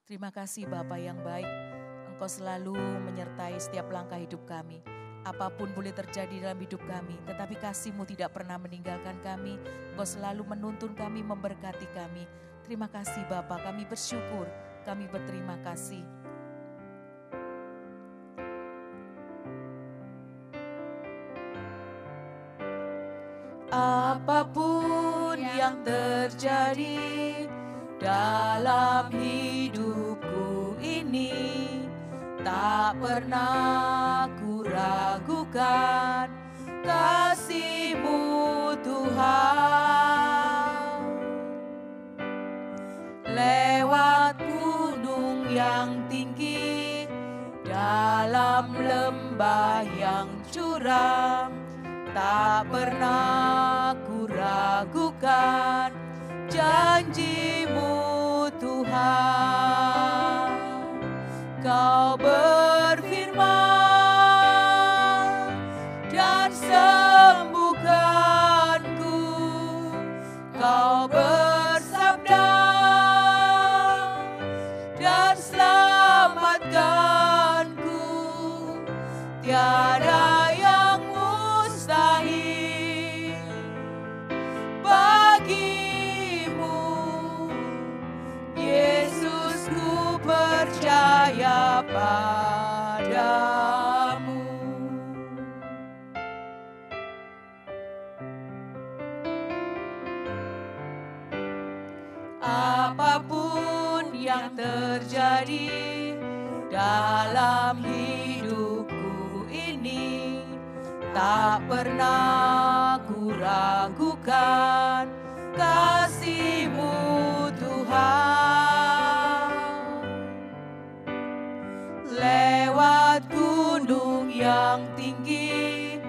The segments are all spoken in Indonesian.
Terima kasih Bapa yang baik, Engkau selalu menyertai setiap langkah hidup kami. Apapun boleh terjadi dalam hidup kami, tetapi kasih-Mu tidak pernah meninggalkan kami. Engkau selalu menuntun kami, memberkati kami. Terima kasih Bapa, kami bersyukur, kami berterima kasih. Apapun yang terjadi dalam hidupku ini, tak pernah ku ragukan kasih-Mu Tuhan. Lewat gunung yang tinggi, dalam lembah yang curam, tak pernah ku ragukan janji-Mu Tuhan. Kau berfirman dan sembuhkanku, Kau bersabda dan selamatkanku. Tiada yang mustahil bagi-Mu, Yesus, ku percaya padamu. Apapun yang terjadi dalam hidupku ini, tak pernah ku ragukan kasih-Mu Tuhan. Lewat gunung yang tinggi,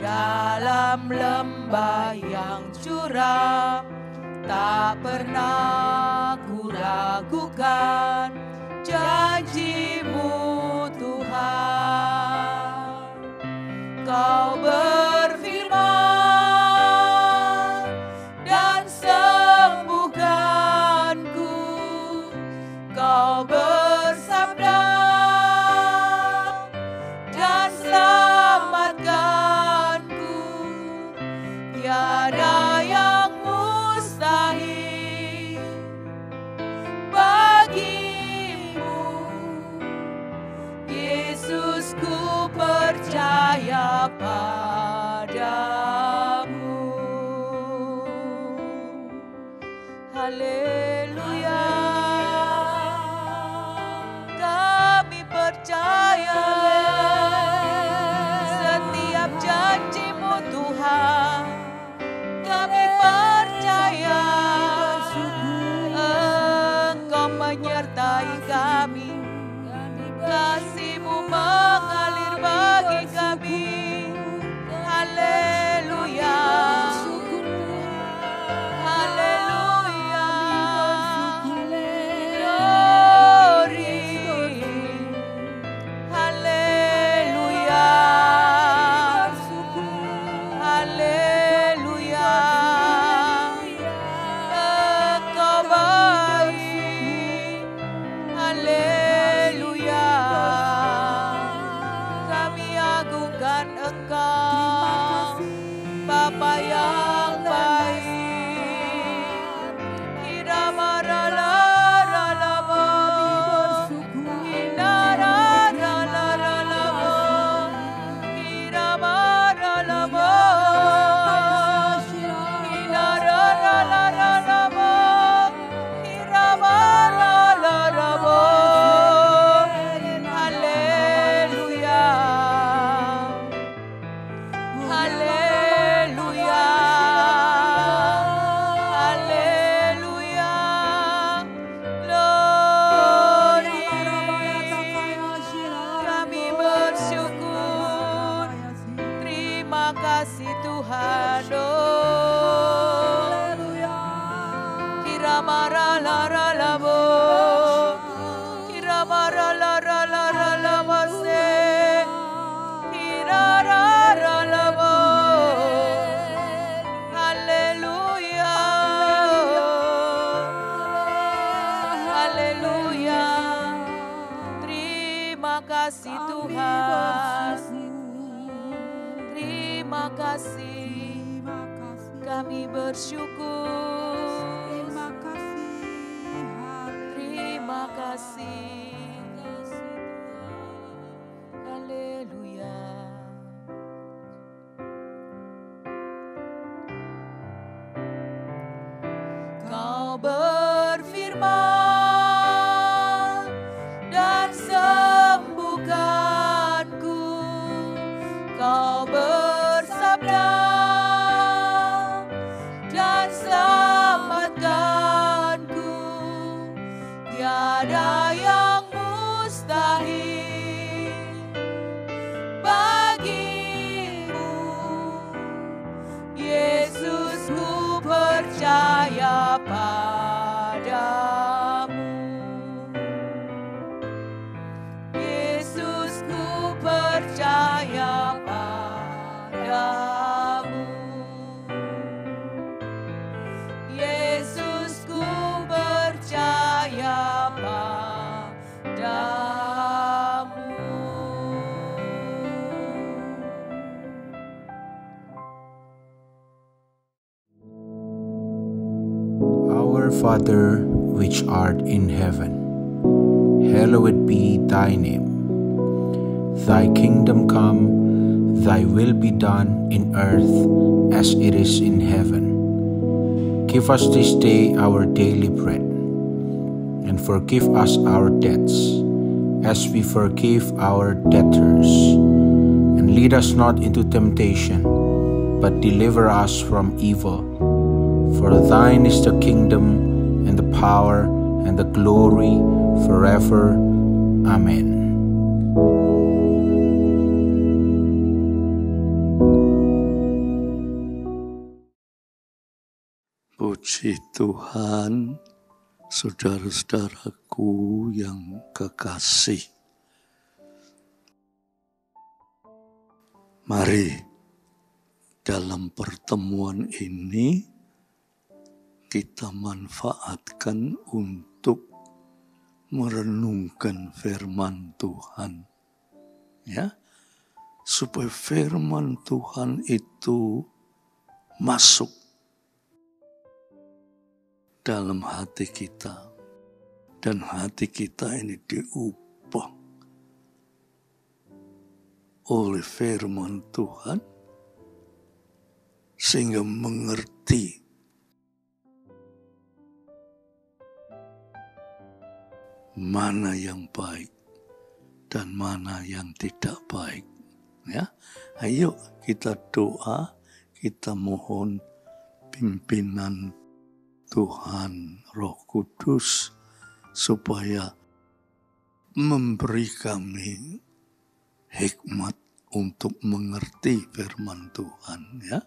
dalam lembah yang curam, tak pernah ku ragukan janji-Mu Tuhan. Kau berfirman dan sembuhkanku, Kau bersabda dan selamatkanku. Tiada yang mustahil bagi-Mu, Yesus, ku percaya padamu. Haleluya, kami percaya setiap janji-Mu Tuhan. Kami percaya Engkau menyertai kami, kasih-Mu mengalir bagi kami. Haleluya, haleluya, glory, haleluya, haleluya. Engkau baik, haleluya. Kami agungkan Engkau, Bapa yang baik. Iramaralalalamo, inararalalamo, iramaralamo, inararalalamo, iramaralamo. Haleluya, haleluya, haleluya, glory. Kami bersyukur, terima kasih Tuhan. Kiramaralalalamo, kiramaralalalamo, kirararalamo. Haleluya, haleluya. Kami bersyukur. Terima kasih. Haleluya. Kau berfirman dan sembuhkanku. Kau bersabda dan selamatkanku. Tiada yang mustahil bagimu. Yesus, ku percaya padamu. Yesus, ku percaya padamu. Yesus, ku percaya padamu. Our Father, which art in heaven, hallowed be thy name. Thy kingdom come, thy will be done in earth as it is in heaven. Give us this day our daily bread, and forgive us our debts, as we forgive our debtors. And lead us not into temptation, but deliver us from evil. For thine is the kingdom, and the power, and the glory, forever. Amen. Puji Tuhan, saudara-saudaraku yang kekasih. Mari dalam pertemuan ini kita manfaatkan untuk merenungkan firman Tuhan. Ya, supaya firman Tuhan itu masuk dalam hati kita, dan hati kita ini diubah oleh firman Tuhan sehingga mengerti mana yang baik dan mana yang tidak baik. Ya, ayo kita doa, kita mohon pimpinan Tuhan Roh Kudus supaya memberi kami hikmat untuk mengerti firman Tuhan. Ya,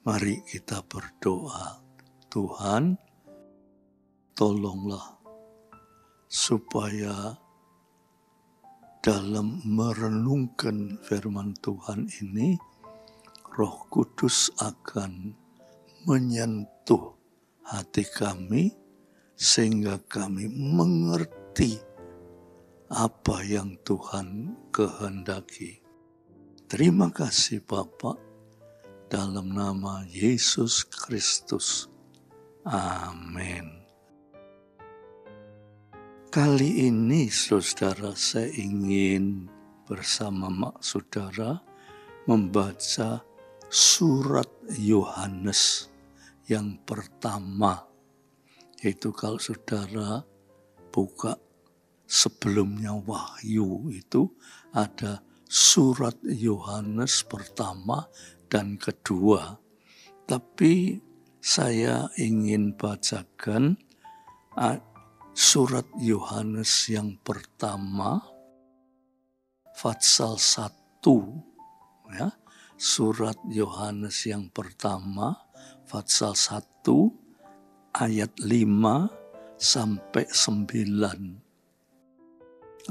mari kita berdoa. Tuhan, tolonglah supaya dalam merenungkan firman Tuhan ini, Roh Kudus akan menyentuh hati kami sehingga kami mengerti apa yang Tuhan kehendaki. Terima kasih Bapa, dalam nama Yesus Kristus. Amin. Kali ini saudara, saya ingin bersama saudara membaca surat Yohanes yang pertama. Itu kalau saudara buka sebelumnya Wahyu, itu ada surat Yohanes pertama dan kedua. Tapi saya ingin bacakan surat Yohanes yang pertama, pasal 1, ya. Surat Yohanes yang pertama, pasal 1, ayat 5 sampai 9.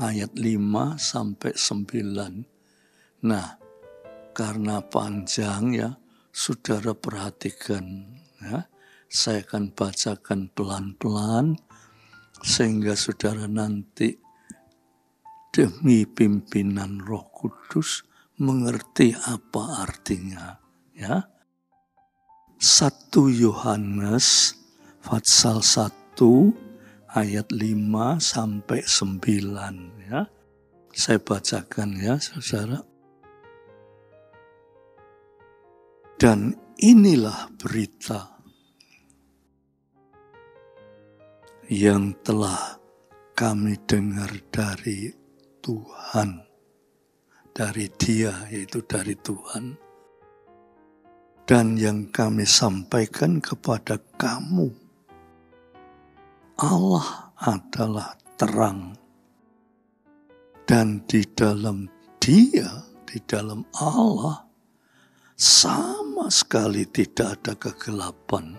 Ayat 5 sampai 9. Nah, karena panjang ya, saudara perhatikan ya. Saya akan bacakan pelan-pelan sehingga saudara nanti demi pimpinan Roh Kudus mengerti apa artinya, ya. 1 Yohanes pasal 1 ayat 5 sampai 9 ya. Saya bacakan ya saudara. Dan inilah berita yang telah kami dengar dari Tuhan, dari Dia, yaitu dari Tuhan, dan yang kami sampaikan kepada kamu. Allah adalah terang, dan di dalam Dia, di dalam Allah, sama sekali tidak ada kegelapan.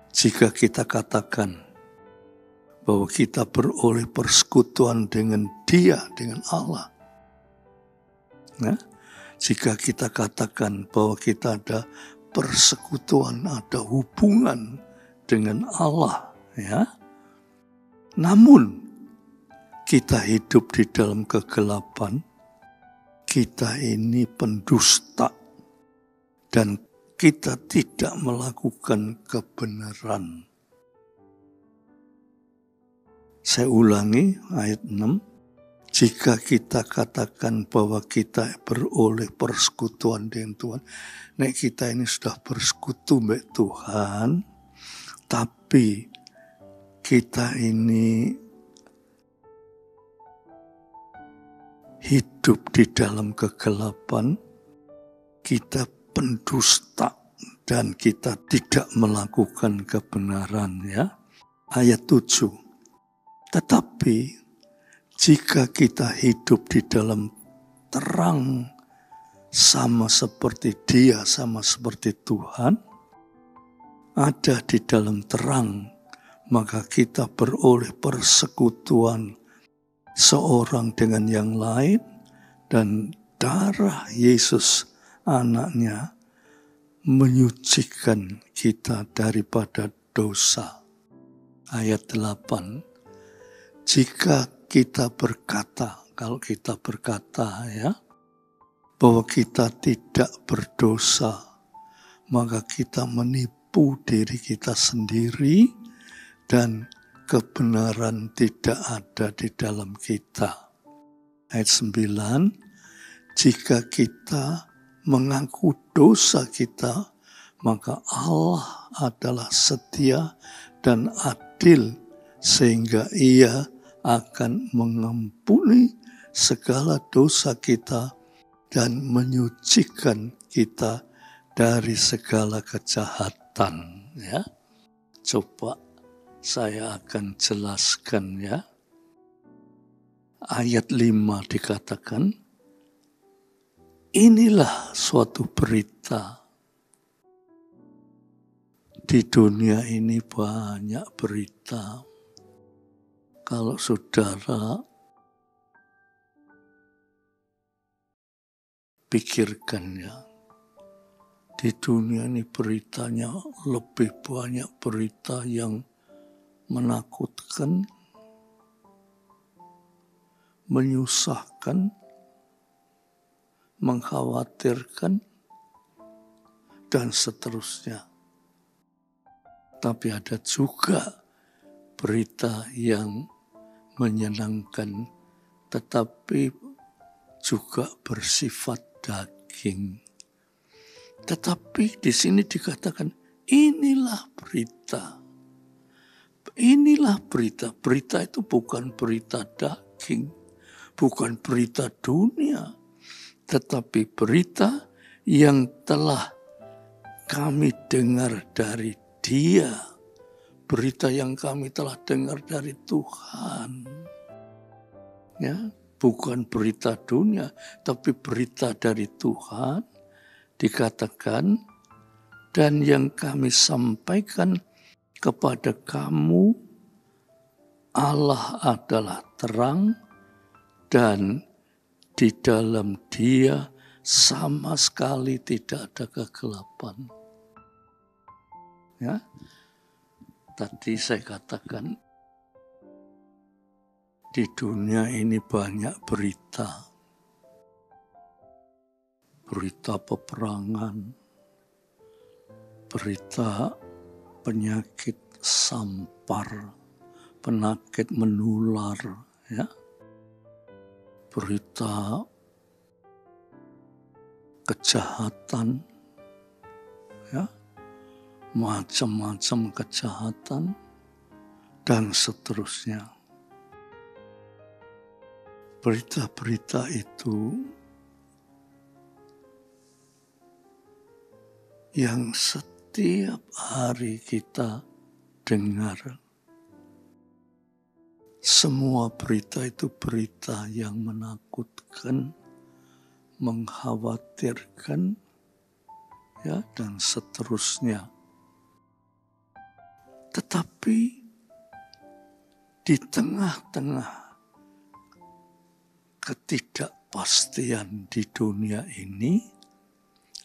Jika kita katakan bahwa kita beroleh persekutuan dengan Dia, dengan Allah. Nah, jika kita katakan bahwa kita ada persekutuan, ada hubungan dengan Allah, ya. Namun kita hidup di dalam kegelapan, kita ini pendusta dan kita tidak melakukan kebenaran. Saya ulangi ayat 6. Jika kita katakan bahwa kita beroleh persekutuan dengan Tuhan, nek kita ini sudah bersekutu dengan Tuhan, tapi kita ini hidup di dalam kegelapan, kita pendusta dan kita tidak melakukan kebenaran ya. Ayat 7. Tetapi jika kita hidup di dalam terang sama seperti Dia, sama seperti Tuhan, ada di dalam terang, maka kita beroleh persekutuan seorang dengan yang lain, dan darah Yesus anaknya menyucikan kita daripada dosa. Ayat 8. Jika kita berkata, kalau kita berkata ya, bahwa kita tidak berdosa, maka kita menipu diri kita sendiri dan kebenaran tidak ada di dalam kita. Ayat 9, jika kita mengaku dosa kita, maka Allah adalah setia dan adil sehingga Ia akan mengampuni segala dosa kita dan menyucikan kita dari segala kejahatan. Ya, coba saya akan jelaskan ya. Ayat 5 dikatakan, inilah suatu berita. Di dunia ini banyak berita. Kalau saudara pikirkan ya, di dunia ini beritanya lebih banyak berita yang menakutkan, menyusahkan, mengkhawatirkan, dan seterusnya. Tapi ada juga berita yang menyenangkan, tetapi juga bersifat daging. Tetapi di sini dikatakan, inilah berita. Inilah berita. Berita itu bukan berita daging, bukan berita dunia, tetapi berita yang telah kami dengar dari Dia. Berita yang kami telah dengar dari Tuhan. Ya, bukan berita dunia, tapi berita dari Tuhan. Dikatakan, dan yang kami sampaikan kepada kamu, Allah adalah terang, dan di dalam Dia sama sekali tidak ada kegelapan. Ya, tadi saya katakan, di dunia ini banyak berita. Berita peperangan, berita penyakit sampar, penyakit menular, ya. Berita kejahatan, ya. Macam-macam kejahatan dan seterusnya. Berita-berita itu yang setiap hari kita dengar. Semua berita itu berita yang menakutkan, mengkhawatirkan, ya, dan seterusnya. Tetapi di tengah-tengah ketidakpastian di dunia ini,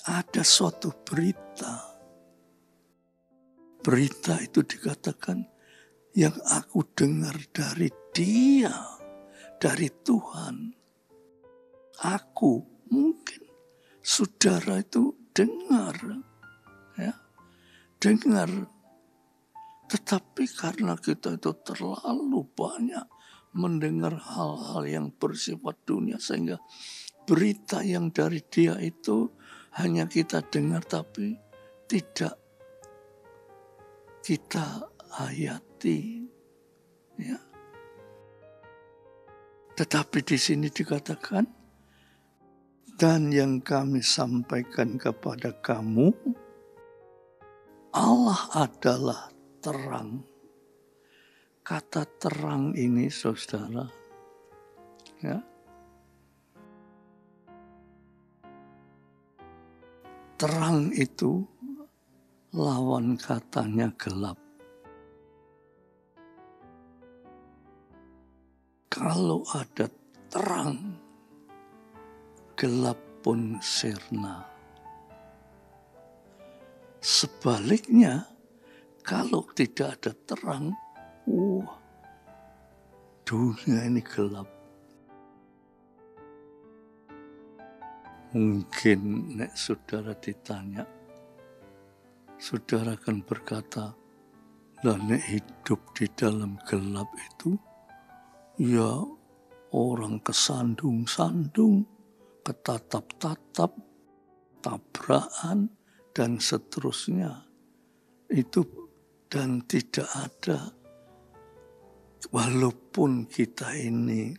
ada suatu berita. Berita itu dikatakan yang aku dengar dari Dia, dari Tuhan. Aku, mungkin saudara itu dengar, ya, dengar. Tetapi karena kita itu terlalu banyak mendengar hal-hal yang bersifat dunia, sehingga berita yang dari Dia itu hanya kita dengar tapi tidak kita hayati, ya. Tetapi di sini dikatakan, dan yang kami sampaikan kepada kamu, Allah adalah terang. Kata terang ini, saudara, ya, terang itu lawan katanya gelap. Kalau ada terang, gelap pun sirna. Sebaliknya, kalau tidak ada terang, dunia ini gelap. Mungkin nek saudara ditanya, saudara akan berkata, lah nek hidup di dalam gelap itu, ya orang kesandung-sandung, ketatap-tatap, tabrakan, dan seterusnya. Itu dan tidak ada, walaupun kita ini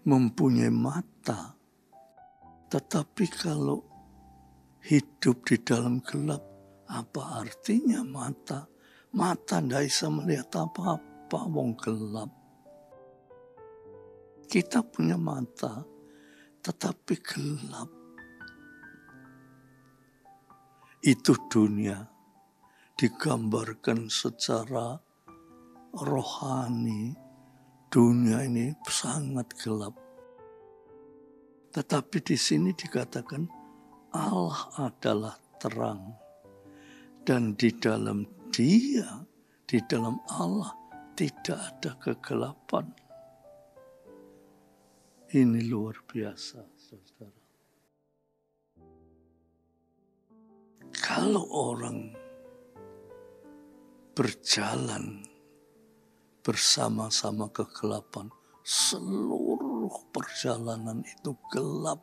mempunyai mata, tetapi kalau hidup di dalam gelap, apa artinya mata? Mata tidak bisa melihat apa-apa, wong gelap. Kita punya mata, tetapi gelap. Itu dunia digambarkan secara rohani. Dunia ini sangat gelap. Tetapi di sini dikatakan Allah adalah terang. Dan di dalam Dia, di dalam Allah tidak ada kegelapan. Ini luar biasa, saudara. Kalau orang berjalan bersama-sama kegelapan, seluruh perjalanan itu gelap.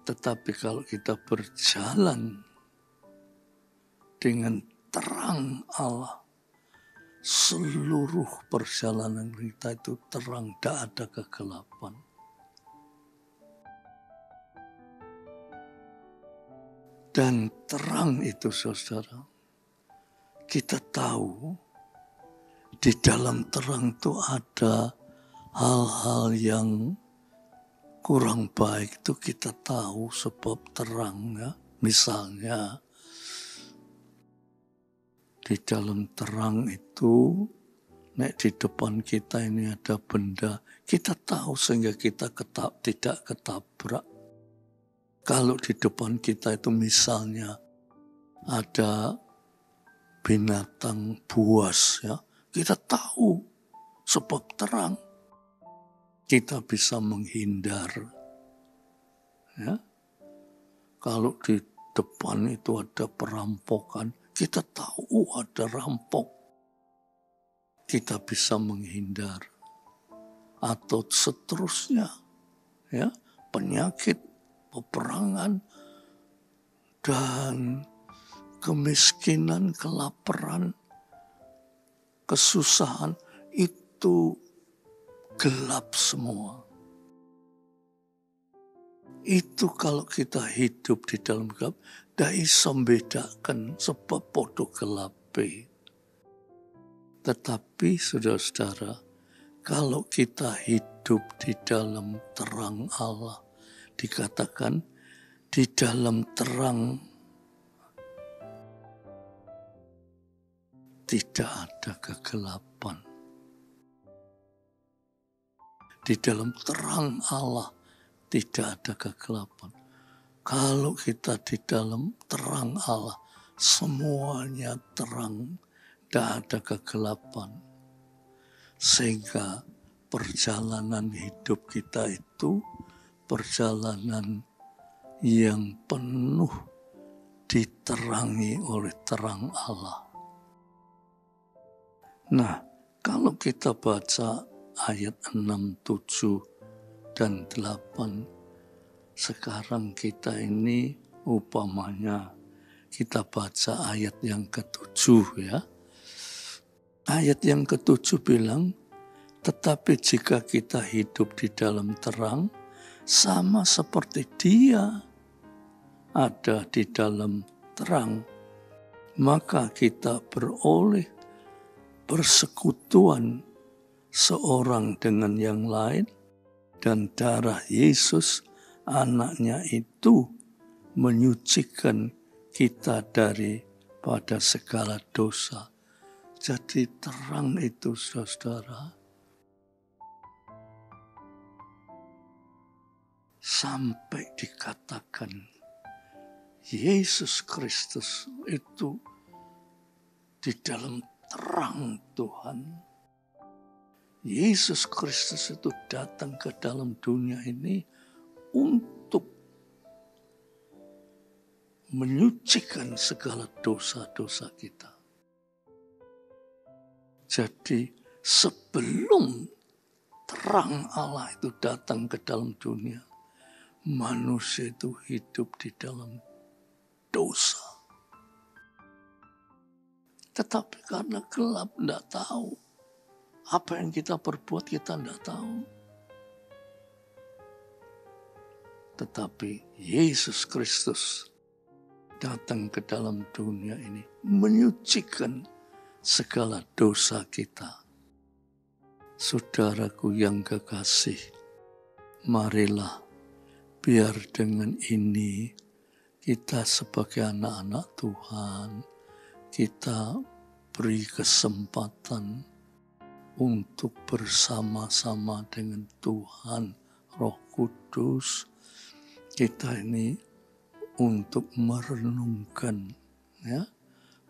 Tetapi kalau kita berjalan dengan terang Allah, seluruh perjalanan kita itu terang, tidak ada kegelapan. Dan terang itu, saudara, kita tahu di dalam terang itu ada hal-hal yang kurang baik, itu kita tahu sebab terang, ya. Misalnya di dalam terang itu, nek di depan kita ini ada benda, kita tahu sehingga kita tidak ketabrak. Kalau di depan kita itu misalnya ada binatang buas, ya, kita tahu sebab terang. Kita bisa menghindar. Ya. Kalau di depan itu ada perampokan, kita tahu ada rampok. Kita bisa menghindar. Atau seterusnya, ya, penyakit, peperangan, dan kemiskinan, kelaparan, kesusahan, itu gelap semua. Itu kalau kita hidup di dalam gelap, dak iso membedakan sebab podo gelape. Tetapi saudara-saudara, kalau kita hidup di dalam terang Allah, dikatakan di dalam terang tidak ada kegelapan. Di dalam terang Allah tidak ada kegelapan. Kalau kita di dalam terang Allah, semuanya terang, tidak ada kegelapan. Sehingga perjalanan hidup kita itu perjalanan yang penuh diterangi oleh terang Allah. Nah, kalau kita baca ayat 6, 7, dan 8, sekarang kita ini upamanya kita baca ayat yang ke-7 ya. Ayat yang ke-7 bilang, tetapi jika kita hidup di dalam terang, sama seperti Dia ada di dalam terang, maka kita beroleh persekutuan seorang dengan yang lain, dan darah Yesus anaknya itu menyucikan kita daripada segala dosa. Jadi terang itu, saudara, sampai dikatakan Yesus Kristus itu di dalam terang Tuhan. Yesus Kristus itu datang ke dalam dunia ini untuk menyucikan segala dosa-dosa kita. Jadi sebelum terang Allah itu datang ke dalam dunia, manusia itu hidup di dalam dosa. Tetapi karena gelap, tidak tahu. Apa yang kita perbuat, kita tidak tahu. Tetapi Yesus Kristus datang ke dalam dunia ini, menyucikan segala dosa kita. Saudaraku yang kekasih, marilah biar dengan ini kita sebagai anak-anak Tuhan, kita beri kesempatan untuk bersama-sama dengan Tuhan Roh Kudus. Kita ini untuk merenungkan, ya,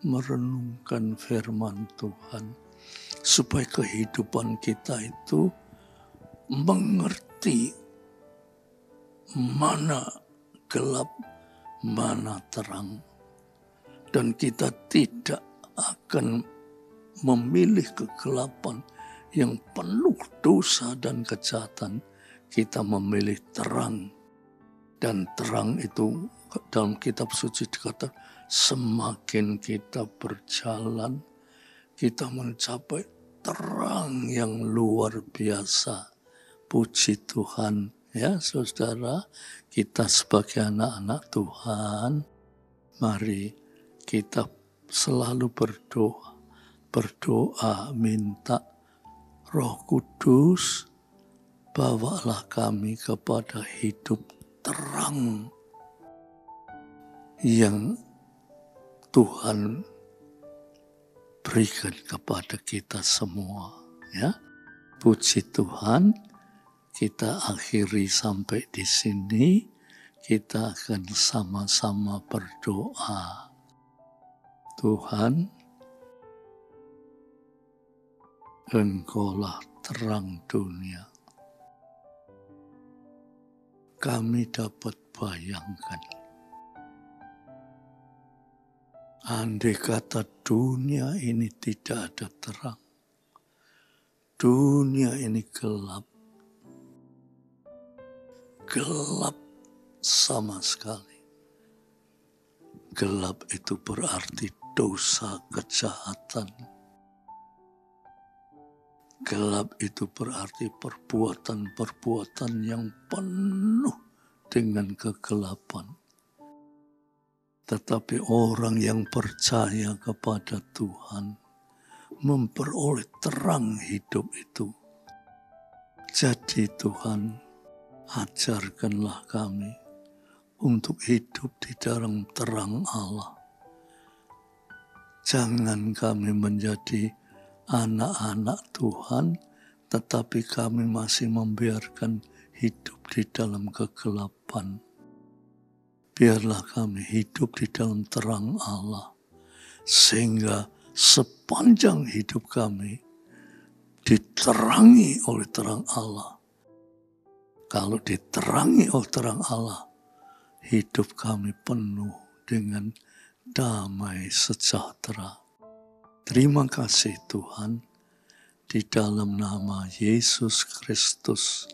merenungkan firman Tuhan, supaya kehidupan kita itu mengerti mana gelap, mana terang. Dan kita tidak akan memilih kegelapan yang penuh dosa dan kejahatan. Kita memilih terang. Dan terang itu dalam kitab suci dikatakan, semakin kita berjalan, kita mencapai terang yang luar biasa. Puji Tuhan. Ya saudara, kita sebagai anak-anak Tuhan, mari kita selalu berdoa minta Roh Kudus, bawalah kami kepada hidup terang yang Tuhan berikan kepada kita semua. Ya, puji Tuhan. Kita akhiri sampai di sini. Kita akan sama-sama berdoa. Tuhan, Engkaulah terang dunia. Kami dapat bayangkan Andai kata dunia ini tidak ada terang, dunia ini gelap sama sekali. Gelap itu berarti dosa, kejahatan. Gelap itu berarti perbuatan-perbuatan yang penuh dengan kegelapan. Tetapi orang yang percaya kepada Tuhan memperoleh terang hidup itu. Jadi Tuhan, ajarkanlah kami untuk hidup di dalam terang Allah. Jangan kami menjadi anak-anak Tuhan, tetapi kami masih membiarkan hidup di dalam kegelapan. Biarlah kami hidup di dalam terang Allah, sehingga sepanjang hidup kami diterangi oleh terang Allah. Kalau diterangi oleh terang Allah, hidup kami penuh dengan damai sejahtera. Terima kasih Tuhan, di dalam nama Yesus Kristus,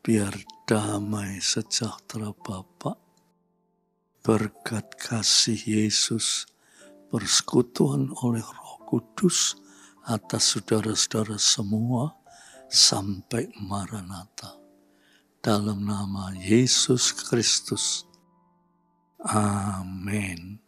biar damai sejahtera Bapa, berkat kasih Yesus, persekutuan oleh Roh Kudus atas saudara-saudara semua sampai Maranatha. Dalam nama Yesus Kristus. Amin.